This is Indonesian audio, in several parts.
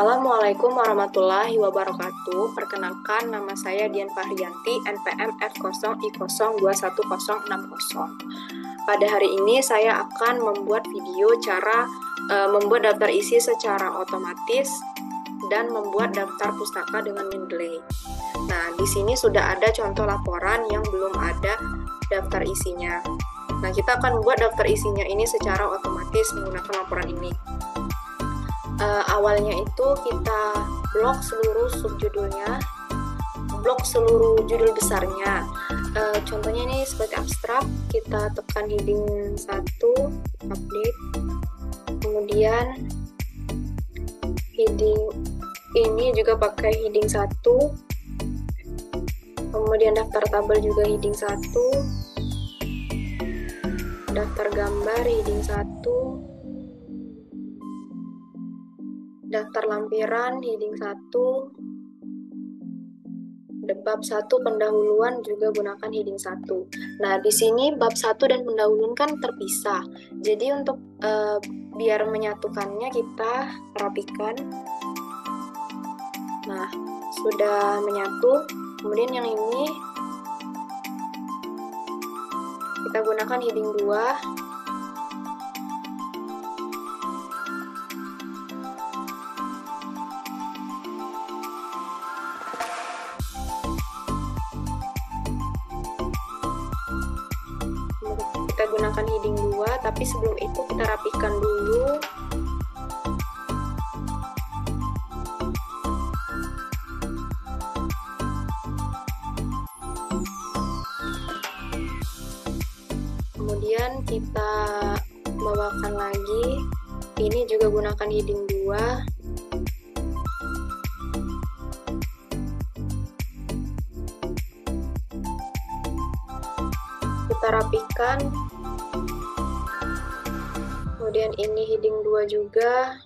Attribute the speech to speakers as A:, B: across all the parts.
A: Assalamualaikum warahmatullahi wabarakatuh. Perkenalkan, nama saya Dian Fahriyanti, NPM F0I02102160. Pada hari ini saya akan membuat video cara membuat daftar isi secara otomatis dan membuat daftar pustaka dengan Mendeley. Nah, di sini sudah ada contoh laporan yang belum ada daftar isinya. Nah, kita akan membuat daftar isinya ini secara otomatis menggunakan laporan ini. Awalnya itu kita blok seluruh subjudulnya, blok seluruh judul besarnya. Contohnya ini seperti abstrak, kita tekan heading 1, update, kemudian heading ini juga pakai heading 1, kemudian daftar tabel juga heading 1, daftar gambar heading 1, daftar lampiran heading 1, bab 1 pendahuluan juga gunakan heading 1. Nah, di sini bab 1 dan pendahuluan kan terpisah. Jadi untuk biar menyatukannya kita rapikan. Nah, sudah menyatu. Kemudian yang ini kita gunakan heading 2. Kita gunakan heading 2, tapi sebelum itu kita rapikan dulu. Kemudian kita bawakan lagi, ini juga gunakan heading 2. Kita rapikan. Kemudian ini heading 2 juga.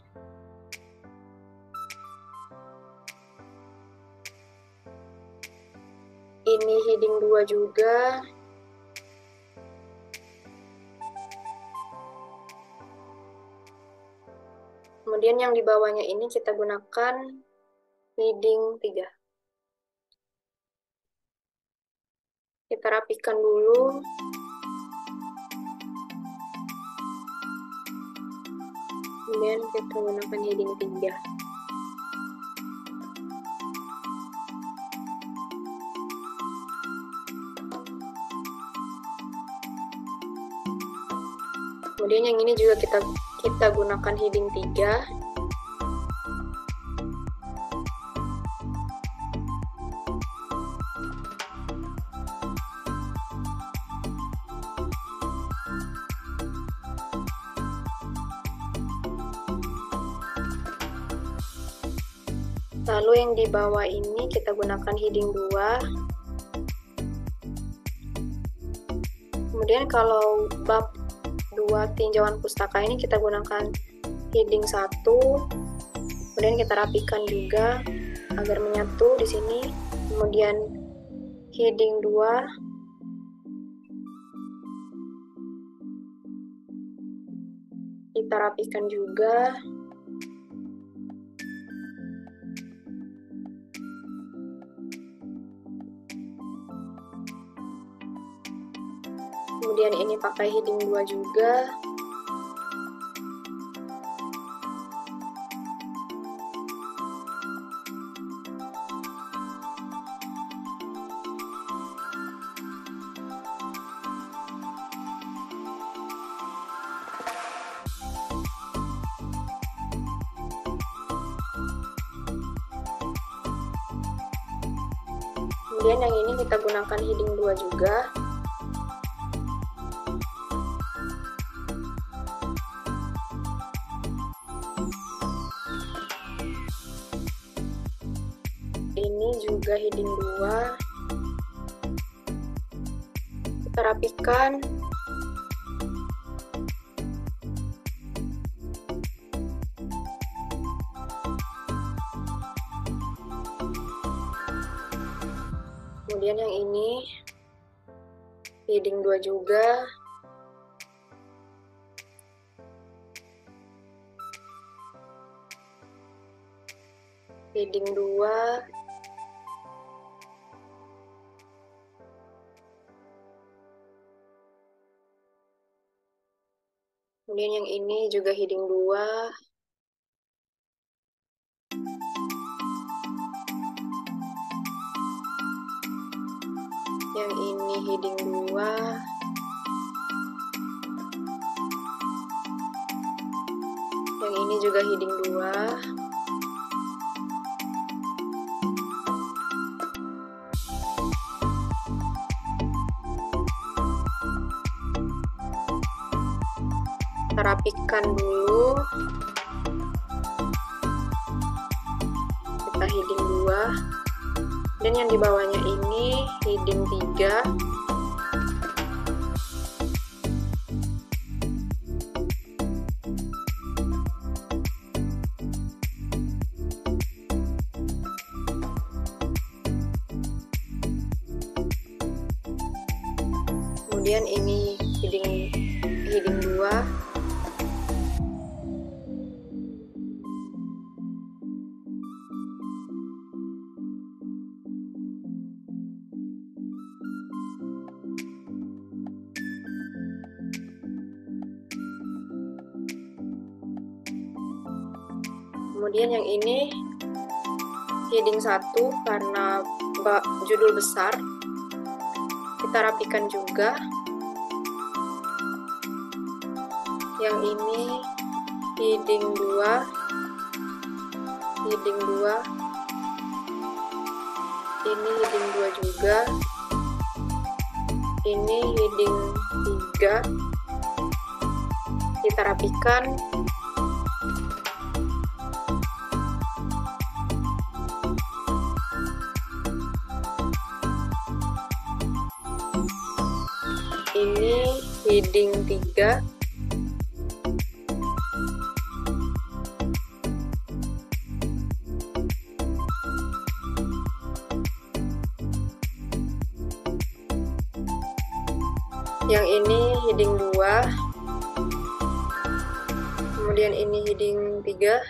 A: Ini heading 2 juga. Kemudian yang di bawahnya ini kita gunakan heading 3. Kita rapikan dulu. Kemudian kita gunakan heading 3. Kemudian yang ini juga kita gunakan heading 3. Lalu yang di bawah ini kita gunakan heading 2. Kemudian kalau bab 2 tinjauan pustaka ini kita gunakan heading 1. Kemudian kita rapikan juga agar menyatu di sini. Kemudian heading 2. Kita rapikan juga. Kemudian ini pakai heading 2 juga. Kemudian yang ini kita gunakan heading 2 juga. Ini juga heading 2. Kita rapikan. Kemudian yang ini heading 2 juga. heading 2, kemudian yang ini juga heading 2, yang ini heading 2, yang ini juga heading 2, kita rapikan dulu, kita heading 2, dan yang di bawahnya ini heading 3, kemudian ini heading 2, kemudian yang ini heading 1 karena judul besar, kita rapikan juga. Yang ini heading 2, heading 2, ini heading 2 juga, ini heading 3, kita rapikan. Ini heading 3, yang ini heading 2, kemudian ini heading 3,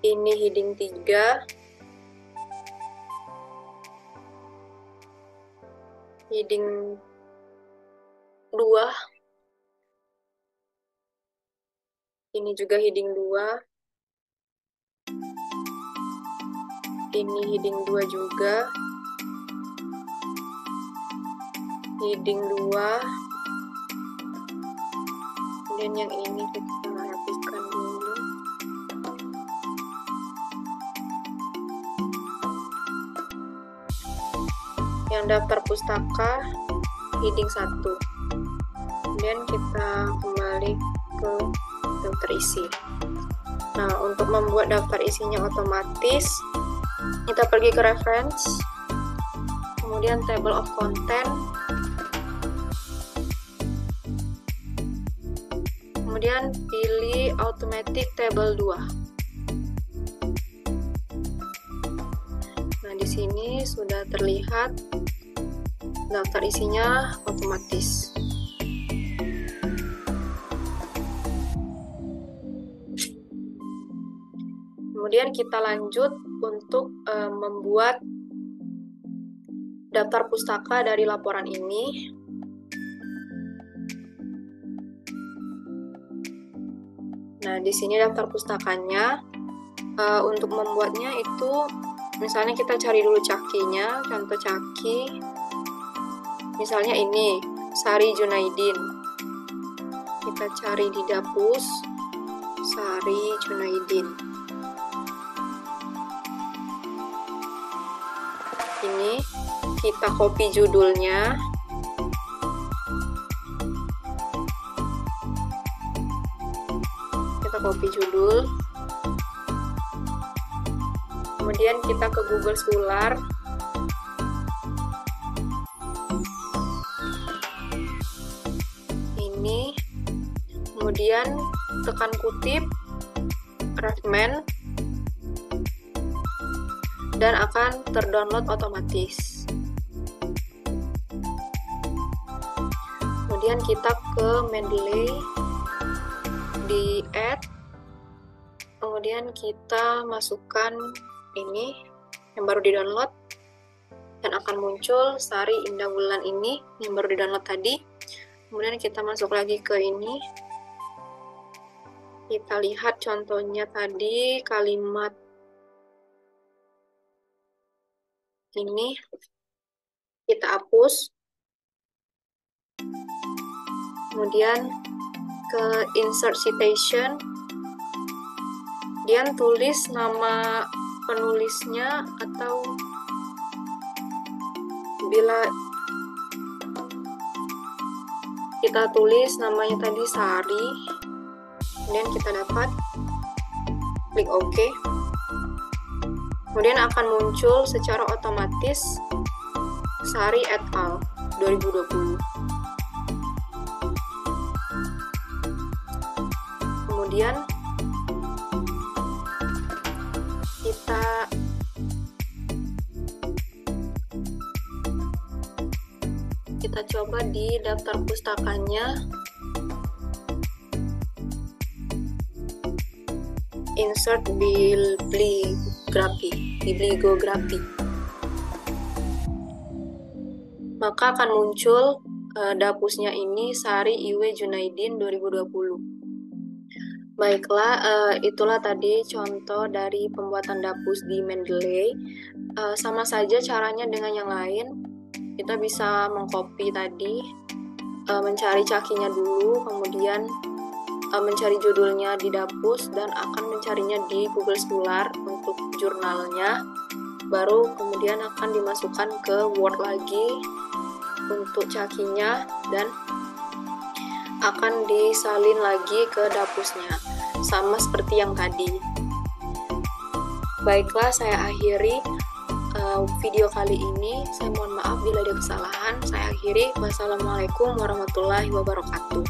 A: ini heading 3, heading 2, ini juga heading 2, ini heading 2 juga, heading 2, kemudian yang ini kita rapikan dulu. Yang daftar pustaka heading 1, kemudian kita kembali ke daftar isi. Nah, untuk membuat daftar isinya otomatis, kita pergi ke reference, kemudian table of content, kemudian pilih automatic table 2. Nah, di sini sudah terlihat daftar isinya otomatis. Kemudian kita lanjut untuk membuat daftar pustaka dari laporan ini. Nah, di sini daftar pustakanya. Untuk membuatnya itu, misalnya kita cari dulu cakinya, contoh caki. Misalnya ini, Sari Junaidin. Kita cari di Dapus, Sari Junaidin. Ini kita copy judulnya, kita copy judul, kemudian kita ke Google Scholar, ini, kemudian tekan kutip Refman, dan akan terdownload otomatis. kemudian kita ke Mendeley, di add, kemudian kita masukkan ini yang baru di download, dan akan muncul Sari Indah Wulan ini yang baru di download tadi. Kemudian kita masuk lagi ke ini, kita lihat contohnya tadi kalimat ini, kita hapus, kemudian ke insert citation, dia tulis nama penulisnya, atau bila kita tulis namanya tadi Sari, kemudian kita dapat, klik OK, kemudian akan muncul secara otomatis Sari et al. 2020. Kemudian kita coba di daftar pustakanya, insert bibliografi, maka akan muncul dapusnya ini Sari Iwe Junaidin 2020. Baiklah, itulah tadi contoh dari pembuatan dapus di Mendeley. Sama saja caranya dengan yang lain. Kita bisa mengcopy tadi, mencari cakinya dulu, kemudian mencari judulnya di dapus, dan akan mencarinya di Google Scholar untuk jurnalnya. Baru kemudian akan dimasukkan ke Word lagi untuk cakinya, dan akan disalin lagi ke dapusnya, sama seperti yang tadi. Baiklah, saya akhiri video kali ini. Saya mohon maaf bila ada kesalahan. Saya akhiri. Wassalamualaikum warahmatullahi wabarakatuh.